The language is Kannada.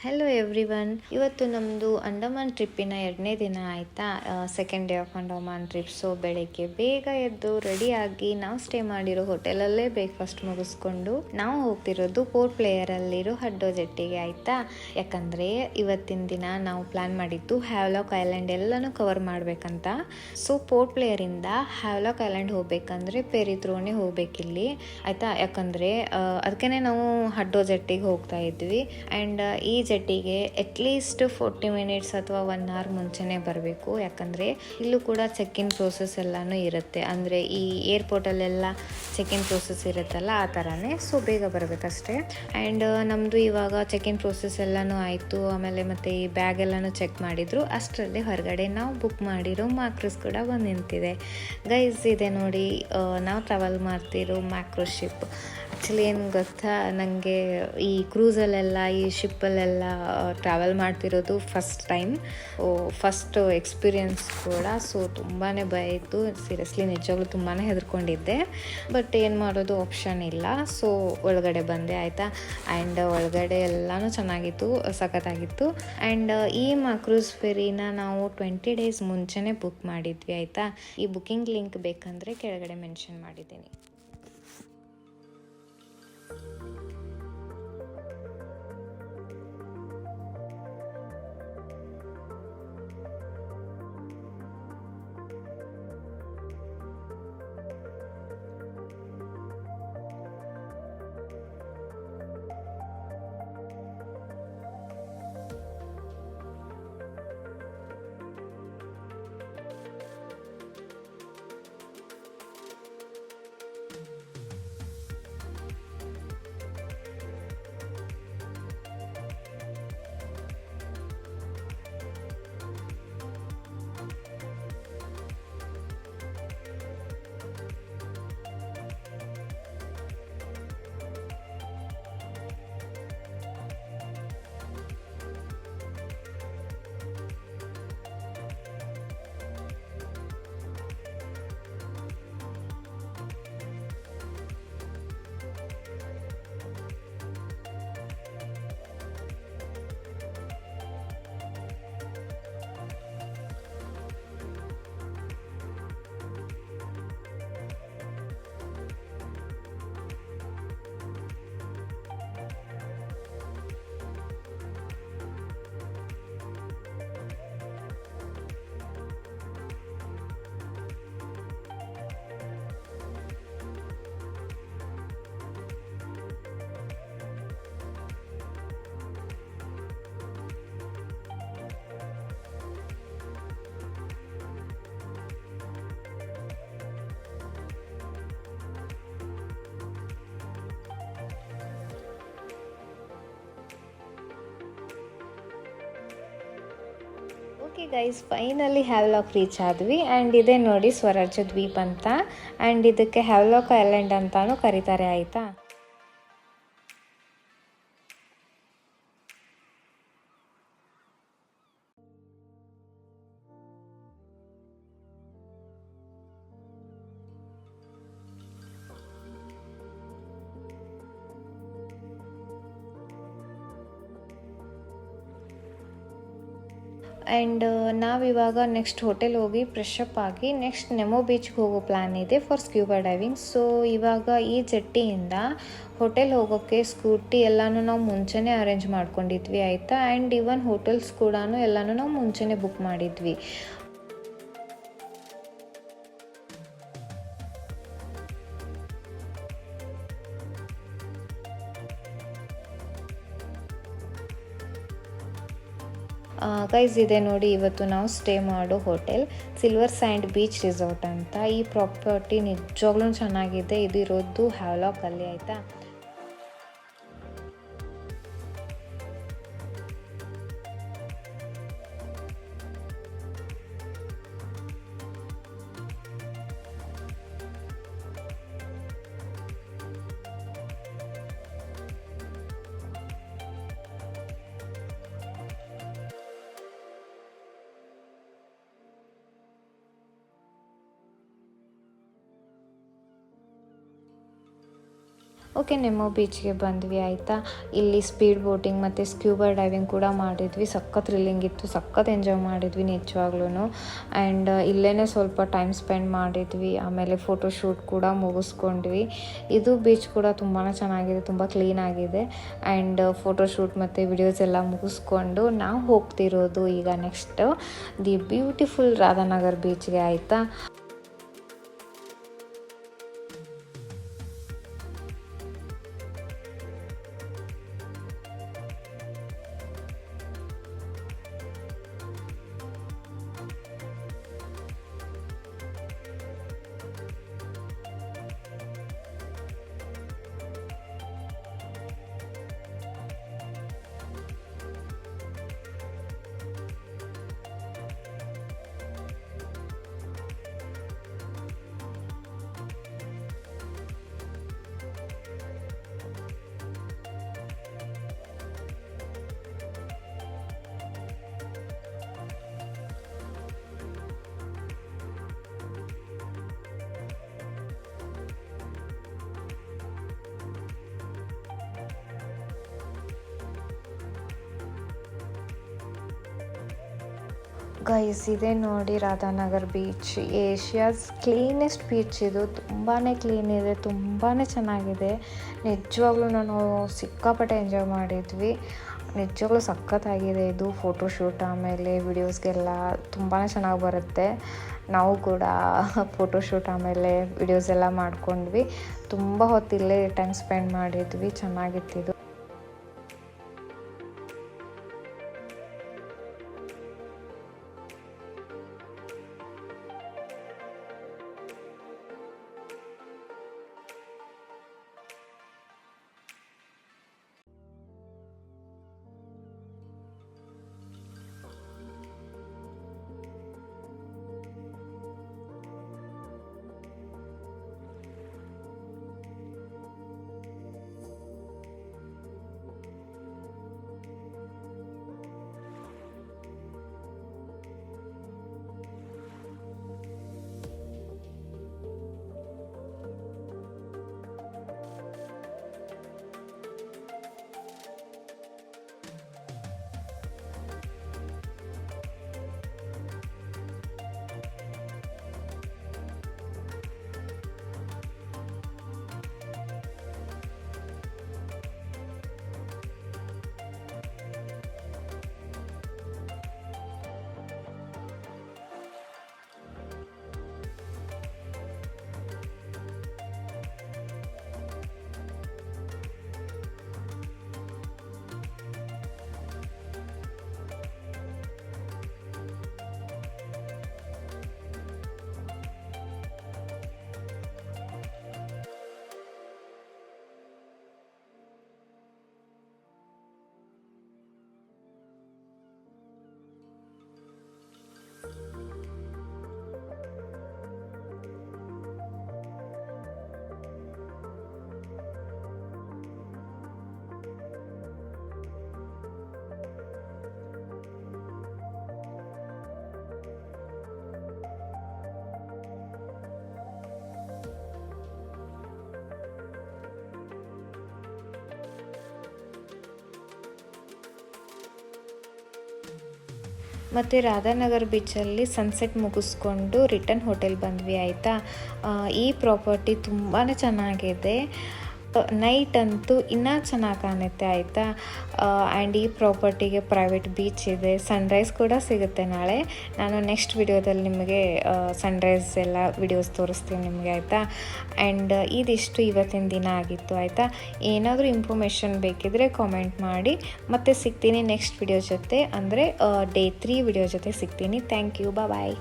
Hello everyone. ಇವತ್ತು ನಮ್ಮದು ಅಂಡಮಾನ್ ಟ್ರಿಪ್ಪಿನ 2ನೇ ದಿನ ಆಯಿತಾ, second day of Andaman trip. So ಬೆಳಗ್ಗೆ ಬೇಗ ಎದ್ದು ರೆಡಿಯಾಗಿ ನಾವು ಸ್ಟೇ ಮಾಡಿರೋ ಹೋಟೆಲಲ್ಲೇ ಬ್ರೇಕ್ಫಾಸ್ಟ್ ಮುಗಿಸ್ಕೊಂಡು ನಾವು ಹೋಗ್ತಿರೋದು ಪೋರ್ಟ್ ಪ್ಲೇಯರಲ್ಲಿರೋ ಹಡ್ಡೋ ಜೆಟ್ಟಿಗೆ ಆಯಿತಾ. ಯಾಕಂದರೆ ಇವತ್ತಿನ ದಿನ ನಾವು ಪ್ಲ್ಯಾನ್ ಮಾಡಿದ್ದು ಹ್ಯಾವ್ಲಾಕ್ ಐಲ್ಯಾಂಡ್ ಎಲ್ಲನೂ ಕವರ್ ಮಾಡಬೇಕಂತ. ಸೊ ಪೋರ್ಟ್ ಪ್ಲೇಯರಿಂದ ಹ್ಯಾವ್ಲಾಕ್ ಐಲ್ಯಾಂಡ್ ಹೋಗ್ಬೇಕಂದ್ರೆ ಪೆರಿತ್ರೋನೆ ಹೋಗ್ಬೇಕಿಲ್ಲಿ ಆಯಿತಾ. ಯಾಕಂದರೆ ಅದಕ್ಕೇ ನಾವು ಹಡ್ಡೋ ಜೆಟ್ಟಿಗೆ ಹೋಗ್ತಾ ಇದ್ವಿ. ಆ್ಯಂಡ್ ಈ ಜೆಟ್ಟಿಗೆ ಅಟ್ಲೀಸ್ಟ್ 40 ಮಿನಿಟ್ಸ್ ಅಥವಾ 1 ಅವರ್ ಮುಂಚೆನೇ ಬರಬೇಕು. ಯಾಕಂದರೆ ಇಲ್ಲೂ ಕೂಡ ಚೆಕ್ ಇನ್ ಪ್ರೋಸೆಸ್ ಎಲ್ಲನೂ ಇರುತ್ತೆ. ಅಂದರೆ ಈ ಏರ್ಪೋರ್ಟಲ್ಲೆಲ್ಲ ಚೆಕ್ ಇನ್ ಪ್ರೋಸೆಸ್ ಇರುತ್ತಲ್ಲ, ಆ ಥರನೇ. ಸೊ ಬೇಗ ಬರಬೇಕಷ್ಟೇ. ಆ್ಯಂಡ್ ನಮ್ಮದು ಇವಾಗ ಚೆಕ್ ಇನ್ ಪ್ರೋಸೆಸ್ ಎಲ್ಲನೂ ಆಯಿತು. ಆಮೇಲೆ ಮತ್ತು ಈ ಬ್ಯಾಗ್ ಎಲ್ಲನೂ ಚೆಕ್ ಮಾಡಿದರು. ಅಷ್ಟರಲ್ಲಿ ಹೊರಗಡೆ ನಾವು ಬುಕ್ ಮಾಡಿರೋ ಮ್ಯಾಕ್ರೂಸ್ ಕೂಡ ಬಂದು ನಿಂತಿದೆ. ಗೈಸ್ ಇದೆ ನೋಡಿ, ನಾವು ಟ್ರಾವೆಲ್ ಮಾಡ್ತಿರೋ ಮ್ಯಾಕ್ರೋ ಶಿಪ್. ಆ್ಯಕ್ಚುಲಿ ಏನು ಗೊತ್ತಾ, ನನಗೆ ಈ ಕ್ರೂಸಲ್ಲೆಲ್ಲ ಈ ಶಿಪ್ಪಲ್ಲೆಲ್ಲ ಟ್ರಾವೆಲ್ ಮಾಡ್ತಿರೋದು ಫಸ್ಟ್ ಟೈಮ್, ಫಸ್ಟ್ ಎಕ್ಸ್ಪೀರಿಯನ್ಸ್ ಕೂಡ. ಸೊ ತುಂಬಾ ಭಯ ಇತ್ತು, ಸೀರಿಯಸ್ಲಿ ನಿಜವಾಗ್ಲೂ ತುಂಬಾ ಹೆದರ್ಕೊಂಡಿದ್ದೆ. ಬಟ್ ಏನು ಮಾಡೋದು, ಆಪ್ಷನ್ ಇಲ್ಲ. ಸೊ ಒಳಗಡೆ ಬಂದೆ ಆಯಿತಾ. ಆ್ಯಂಡ್ ಒಳಗಡೆ ಎಲ್ಲನೂ ಚೆನ್ನಾಗಿತ್ತು, ಸಖತ್ತಾಗಿತ್ತು. ಆ್ಯಂಡ್ ಈ ಕ್ರೂಸ್ ಫೆರಿನ ನಾವು 20 ಡೇಸ್ ಮುಂಚೆನೇ ಬುಕ್ ಮಾಡಿದ್ವಿ ಆಯಿತಾ. ಈ ಬುಕ್ಕಿಂಗ್ ಲಿಂಕ್ ಬೇಕಂದರೆ ಕೆಳಗಡೆ ಮೆನ್ಷನ್ ಮಾಡಿದ್ದೀನಿ. Okay guys, finally Havelock reach ಆದ್ವಿ. ಆ್ಯಂಡ್ ಇದೇ ನೋಡಿ ಸ್ವರಾಜ್ಯ ದ್ವೀಪ್ ಅಂತ. ಆ್ಯಂಡ್ ಇದಕ್ಕೆ ಹ್ಯಾವ್ಲಾಕ್ ಐಲ್ಯಾಂಡ್ ಅಂತಾನೂ ಕರೀತಾರೆ ಆಯಿತಾ. ಆ್ಯಂಡ್ ನಾವಿವಾಗ ನೆಕ್ಸ್ಟ್ ಹೋಟೆಲ್ ಹೋಗಿ ಫ್ರೆಶಪ್ ಆಗಿ ನೆಕ್ಸ್ಟ್ ನೆಮೋ ಬೀಚ್ಗೆ ಹೋಗೋ ಪ್ಲ್ಯಾನ್ ಇದೆ ಫಾರ್ ಸ್ಕ್ಯೂಬಾ ಡೈವಿಂಗ್. ಸೊ ಇವಾಗ ಈ ಜೆಟ್ಟಿಯಿಂದ ಹೋಟೆಲ್ ಹೋಗೋಕ್ಕೆ ಸ್ಕೂಟಿ ಎಲ್ಲನೂ ನಾವು ಮುಂಚೆನೇ ಅರೇಂಜ್ ಮಾಡ್ಕೊಂಡಿದ್ವಿ ಆಯಿತಾ. ಆ್ಯಂಡ್ ಈವನ್ ಹೋಟೆಲ್ಸ್ ಕೂಡ ಎಲ್ಲನೂ ನಾವು ಮುಂಚೆನೇ ಬುಕ್ ಮಾಡಿದ್ವಿ. ಗೈಸ್ ಇದೆ ನೋಡಿ, ಇವತ್ತು ನಾವು ಸ್ಟೇ ಮಾಡೋ hotel silver sand beach resort ಅಂತ. ಈ ಪ್ರಾಪರ್ಟಿ ನಿಜವಾಗ್ಲೂ ಚೆನ್ನಾಗಿದೆ. ಇದು ಇರೋದು ಹ್ಯಾವ್ಲಾಕಲ್ಲಿ ಆಯಿತಾ. ಓಕೆ, ನೆಮೋ ಬೀಚ್ಗೆ ಬಂದ್ವಿ ಆಯಿತಾ. ಇಲ್ಲಿ ಸ್ಪೀಡ್ ಬೋಟಿಂಗ್ ಮತ್ತು ಸ್ಕ್ಯೂಬಾ ಡೈವಿಂಗ್ ಕೂಡ ಮಾಡಿದ್ವಿ. ಸಖತ್ ಥ್ರಿಲ್ಲಿಂಗ್ ಇತ್ತು, ಸಖತ್ ಎಂಜಾಯ್ ಮಾಡಿದ್ವಿ ನಿಜವಾಗ್ಲೂ. ಆ್ಯಂಡ್ ಇಲ್ಲೇ ಸ್ವಲ್ಪ ಟೈಮ್ ಸ್ಪೆಂಡ್ ಮಾಡಿದ್ವಿ. ಆಮೇಲೆ ಫೋಟೋಶೂಟ್ ಕೂಡ ಮುಗಿಸ್ಕೊಂಡ್ವಿ. ಇದು ಬೀಚ್ ಕೂಡ ತುಂಬಾ ಚೆನ್ನಾಗಿದೆ, ತುಂಬ ಕ್ಲೀನಾಗಿದೆ. ಆ್ಯಂಡ್ ಫೋಟೋಶೂಟ್ ಮತ್ತು ವಿಡಿಯೋಸ್ ಎಲ್ಲ ಮುಗಿಸ್ಕೊಂಡು ನಾವು ಹೋಗ್ತಿರೋದು ಈಗ ನೆಕ್ಸ್ಟ್ ದಿ ಬ್ಯೂಟಿಫುಲ್ ರಾಧಾನಗರ್ ಬೀಚ್ಗೆ ಆಯಿತಾ. ಗೈಸ್, ಇದೆ ನೋಡಿ Radhanagar beach. Asia's cleanest beach ಇದು. ತುಂಬಾ ಕ್ಲೀನ್ ಇದೆ, ತುಂಬಾ ಚೆನ್ನಾಗಿದೆ. ನಿಜವಾಗ್ಲೂ ನಾನು ಸಿಕ್ಕಾಪಟ್ಟೆ ಎಂಜಾಯ್ ಮಾಡಿದ್ವಿ. ನಿಜವಾಗ್ಲೂ ಸಖತ್ತಾಗಿದೆ ಇದು. ಫೋಟೋಶೂಟ್ ಆಮೇಲೆ ವಿಡಿಯೋಸ್ಗೆಲ್ಲ ತುಂಬಾ ಚೆನ್ನಾಗಿ ಬರುತ್ತೆ. ನಾವು ಕೂಡ ಫೋಟೋಶೂಟ್ ಆಮೇಲೆ ವಿಡಿಯೋಸ್ ಎಲ್ಲ ಮಾಡ್ಕೊಂಡ್ವಿ. ತುಂಬ ಹೊತ್ತಿಲ್ಲೇ ಟೈಮ್ ಸ್ಪೆಂಡ್ ಮಾಡಿದ್ವಿ, ಚೆನ್ನಾಗಿತ್ತಿದು. ಮತ್ತು ರಾಧಾನಗರ್ ಬೀಚಲ್ಲಿ ಸನ್ಸೆಟ್ ಮುಗಿಸ್ಕೊಂಡು ರಿಟರ್ನ್ ಹೋಟೆಲ್ ಬಂದ್ವಿ ಆಯಿತಾ. ಈ ಪ್ರಾಪರ್ಟಿ ತುಂಬಾ ಚೆನ್ನಾಗಿದೆ. ನೈಟ್ ಅಂತೂ ಇನ್ನೂ ಚೆನ್ನಾಗಿ ಕಾಣುತ್ತೆ ಆಯಿತಾ. ಆ್ಯಂಡ್ ಈ ಪ್ರಾಪರ್ಟಿಗೆ ಪ್ರೈವೇಟ್ ಬೀಚ್ ಇದೆ. ಸನ್ರೈಸ್ ಕೂಡ ಸಿಗುತ್ತೆ ನಾಳೆ. ನಾನು ನೆಕ್ಸ್ಟ್ ವಿಡಿಯೋದಲ್ಲಿ ನಿಮಗೆ ಸನ್ರೈಸ್ ಎಲ್ಲ ವಿಡಿಯೋಸ್ ತೋರಿಸ್ತೀನಿ ನಿಮಗೆ ಆಯಿತಾ. ಆ್ಯಂಡ್ ಇದಿಷ್ಟು ಇವತ್ತಿನ ದಿನ ಆಗಿತ್ತು ಆಯಿತಾ. ಏನಾದರೂ ಇನ್ಫಾರ್ಮೇಷನ್ ಬೇಕಿದ್ದರೆ ಕಾಮೆಂಟ್ ಮಾಡಿ. ಮತ್ತೆ ಸಿಗ್ತೀನಿ ನೆಕ್ಸ್ಟ್ ವಿಡಿಯೋ ಜೊತೆ, ಅಂದರೆ ಡೇ 3 ವಿಡಿಯೋ ಜೊತೆ ಸಿಗ್ತೀನಿ. Thank you, bye.